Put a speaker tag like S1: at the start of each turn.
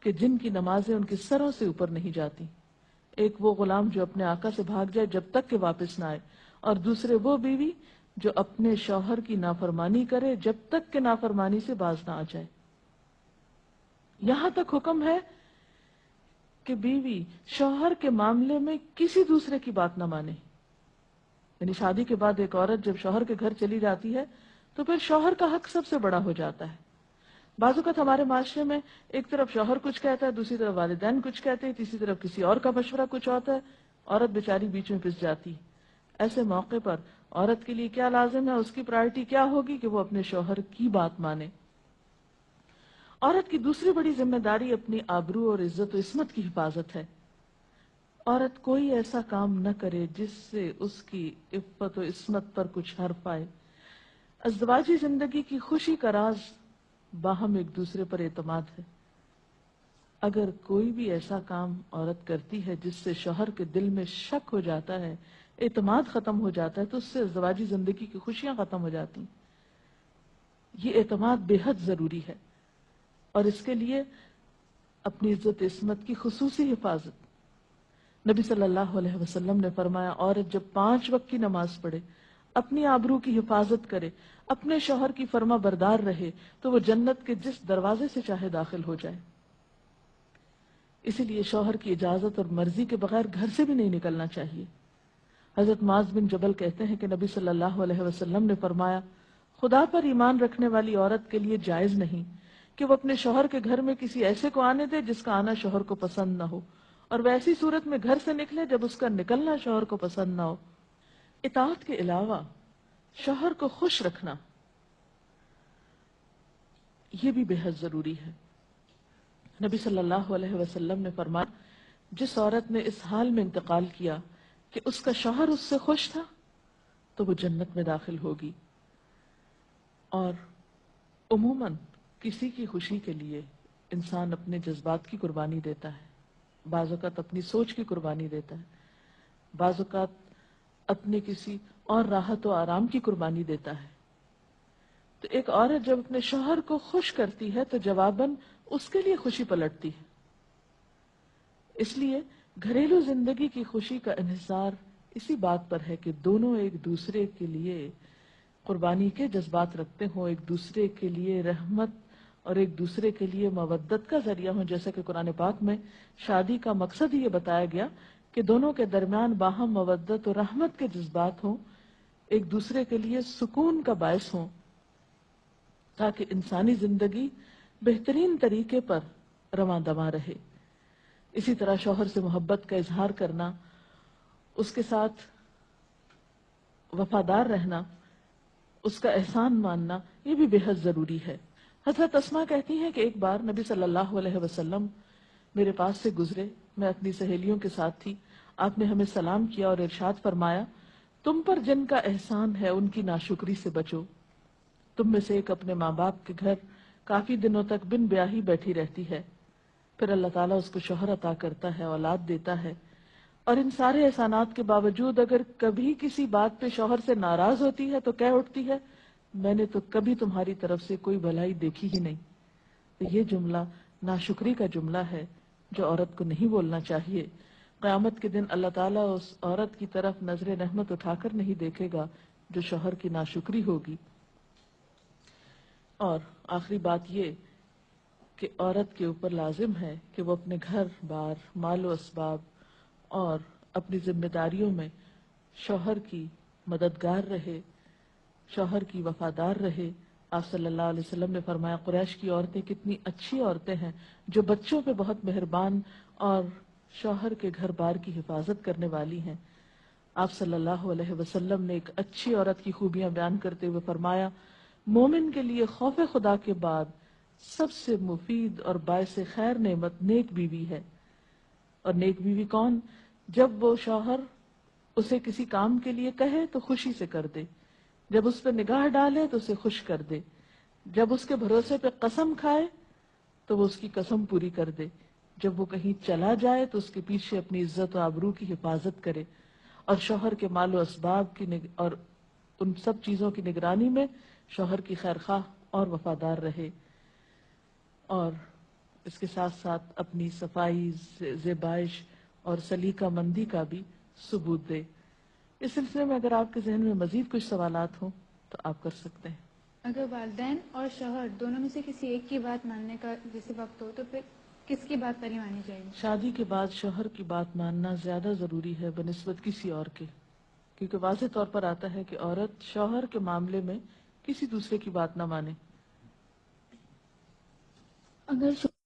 S1: کہ جن کی نمازیں ان کے سروں سے اوپر نہیں جاتی. ایک وہ غلام جو اپنے آقا سے بھاگ جائے جب تک کہ واپس نہ آئے، اور دوسرے وہ بیوی جو اپنے شوہر کی نافرمانی کرے جب تک کہ نافرمانی سے باز نہ آ جائے. یہاں تک حکم ہے کہ بیوی شوہر کے معاملے میں کسی دوسرے کی بات نہ مانے. یعنی شادی کے بعد ایک عورت جب شوہر کے گھر چلی جاتی ہے تو پھر شوہر کا حق سب سے بڑا ہو جاتا ہے. بعض اوقات ہمارے معاشرے میں ایک طرف شوہر کچھ کہتا ہے، دوسری طرف والدین کچھ کہتے ہیں، تیسری طرف کسی اور کا مشورہ کچھ ہوتا ہے، عورت بیچاری بیچ میں پس جاتی. ایسے موقع پر عورت کے لیے کیا لازم ہے، اس کی پرائرٹی کیا ہوگی کہ وہ اپنے شوہر کی بات مانے. عورت کی دوسری بڑی ذمہ داری اپنی آبرو اور عزت و عصمت کی حفاظت ہے. عورت کوئی ایسا کام نہ کرے جس سے اس کی عفت و عصمت پر کچھ حرف آئے. ازدواجی زندگی کی خوشی کا راز باہم ایک دوسرے پر اعتماد ہے. اگر کوئی بھی ایسا کام عورت کرتی ہے جس سے شوہر کے دل میں شک ہو جاتا ہے، اعتماد ختم ہو جاتا ہے، تو اس سے ازدواجی زندگی کی خوشیاں ختم ہو جاتی ہیں. یہ اعتماد بے حد ضروری ہے، اور اس کے لیے اپنی عزت عصمت کی خصوصی حفاظت. نبی صلی اللہ علیہ وسلم نے فرمایا، عورت جب 5 وقت کی نماز پڑھے، اپنی آبرو کی حفاظت کرے، اپنے شوہر کی فرما بردار رہے، تو وہ جنت کے جس دروازے سے چاہے داخل ہو جائے. اسی لیے شوہر کی اجازت اور مرضی کے بغیر گھر سے بھی نہیں نکلنا چاہیے. حضرت معاذ بن جبل کہتے ہیں کہ نبی صلی اللہ علیہ وسلم نے فرمایا، خدا پر ایمان رکھنے والی عورت کے لیے جائز نہیں کہ وہ اپنے شوہر کے گھر میں کسی ایسے کو آنے دے جس کا آنا شوہر کو پسند نہ ہو، اور ویسی صورت میں گھر سے نکلے جب اس کا نکلنا شوہر کو پسند نہ ہو. اطاعت کے علاوہ شوہر کو خوش رکھنا یہ بھی بے حد ضروری ہے. نبی صلی اللہ علیہ وسلم نے فرمایا، جس عورت نے اس حال میں انتقال کیا کہ اس کا شوہر اس سے خوش تھا تو وہ جنت میں داخل ہوگی. اور عموماً کسی کی خوشی کے لیے انسان اپنے جذبات کی قربانی دیتا ہے، بعض اوقات اپنی سوچ کی قربانی دیتا ہے، بعض اوقات اپنے کسی اور راحت و آرام کی قربانی دیتا ہے. تو ایک عورت جب اپنے شوہر کو خوش کرتی ہے تو جواباً اس کے لیے خوشی پلٹتی ہے. اس لیے گھریلو زندگی کی خوشی کا انحصار اسی بات پر ہے کہ دونوں ایک دوسرے کے لیے قربانی کے جذبات رکھتے ہوں، ایک دوسرے کے لیے رحمت اور ایک دوسرے کے لیے مودت کا ذریعہ ہوں. جیسا کہ قرآن پاک میں شادی کا مقصد ہی یہ بتایا گیا کہ دونوں کے درمیان باہم مودت اور رحمت کے جذبات ہوں، ایک دوسرے کے لیے سکون کا باعث ہوں، تاکہ انسانی زندگی بہترین طریقے پر رواں دواں رہے. اسی طرح شوہر سے محبت کا اظہار کرنا، اس کے ساتھ وفادار رہنا، اس کا احسان ماننا، یہ بھی بے حد ضروری ہے. حضرت اسماء کہتی ہیں کہ ایک بار نبی صلی اللہ علیہ وسلم میرے پاس سے گزرے، میں اپنی سہیلیوں کے ساتھ تھی. آپ نے ہمیں سلام کیا اور ارشاد فرمایا، تم پر جن کا احسان ہے ان کی ناشکری سے بچو. تم میں سے ایک اپنے ماں باپ کے گھر کافی دنوں تک بن بیاہی بیٹھی رہتی ہے، پھر اللہ تعالیٰ اس کو شوہر عطا کرتا ہے، اولاد دیتا ہے، اور ان سارے احسانات کے باوجود اگر کبھی کسی بات پہ شوہر سے ناراض ہوتی ہے تو کہہ اٹھتی ہے، میں نے تو کبھی تمہاری طرف سے کوئی بھلائی دیکھی ہی نہیں. تو یہ جملہ ناشکری کا جملہ ہے جو عورت کو نہیں بولنا چاہیے. قیامت کے دن اللہ تعالیٰ اس عورت کی طرف نظر رحمت اٹھا کر نہیں دیکھے گا جو شوہر کی ناشکری ہوگی. اور آخری بات یہ کہ عورت کے اوپر لازم ہے کہ وہ اپنے گھر بار، مال و اسباب اور اپنی ذمہ داریوں میں شوہر کی مددگار رہے، شوہر کی وفادار رہے. آپ صلی اللہ علیہ وسلم نے فرمایا، قریش کی عورتیں کتنی اچھی عورتیں ہیں جو بچوں پہ بہت مہربان اور شوہر کے گھر بار کی حفاظت کرنے والی ہیں. آپ صلی اللہ علیہ وسلم نے ایک اچھی عورت کی خوبیاں بیان کرتے ہوئے فرمایا، مومن کے لیے خوف خدا کے بعد سب سے مفید اور باعث خیر نعمت نیک بیوی ہے. اور نیک بیوی کون؟ جب وہ شوہر اسے کسی کام کے لیے کہے تو خوشی سے کر دے، جب اس پہ نگاہ ڈالے تو اسے خوش کر دے، جب اس کے بھروسے پہ قسم کھائے تو وہ اس کی قسم پوری کر دے، جب وہ کہیں چلا جائے تو اس کے پیچھے اپنی عزت و آبرو کی حفاظت کرے، اور شوہر کے مال و اسباب کی اور ان سب چیزوں کی نگرانی میں شوہر کی خیر خواہ اور وفادار رہے. اور اس کے ساتھ ساتھ اپنی صفائی، زیبائش اور سلیقہ مندی کا بھی ثبوت دے۔ اس سلسلے میں اگر آپ کے ذہن میں مزید کچھ سوالات ہوں تو آپ کر سکتے ہیں۔
S2: اگر والدین اور شوہر دونوں میں سے کسی ایک کی بات ماننے کا جیسے وقت ہو تو پھر کس کی بات پہلے مانی چاہیے؟
S1: شادی کے بعد شوہر کی بات ماننا زیادہ ضروری ہے بنسبت کسی اور کے، کیونکہ واضح طور پر آتا ہے کہ عورت شوہر کے معاملے میں کسی دوسرے کی بات نہ مانے۔
S3: اگر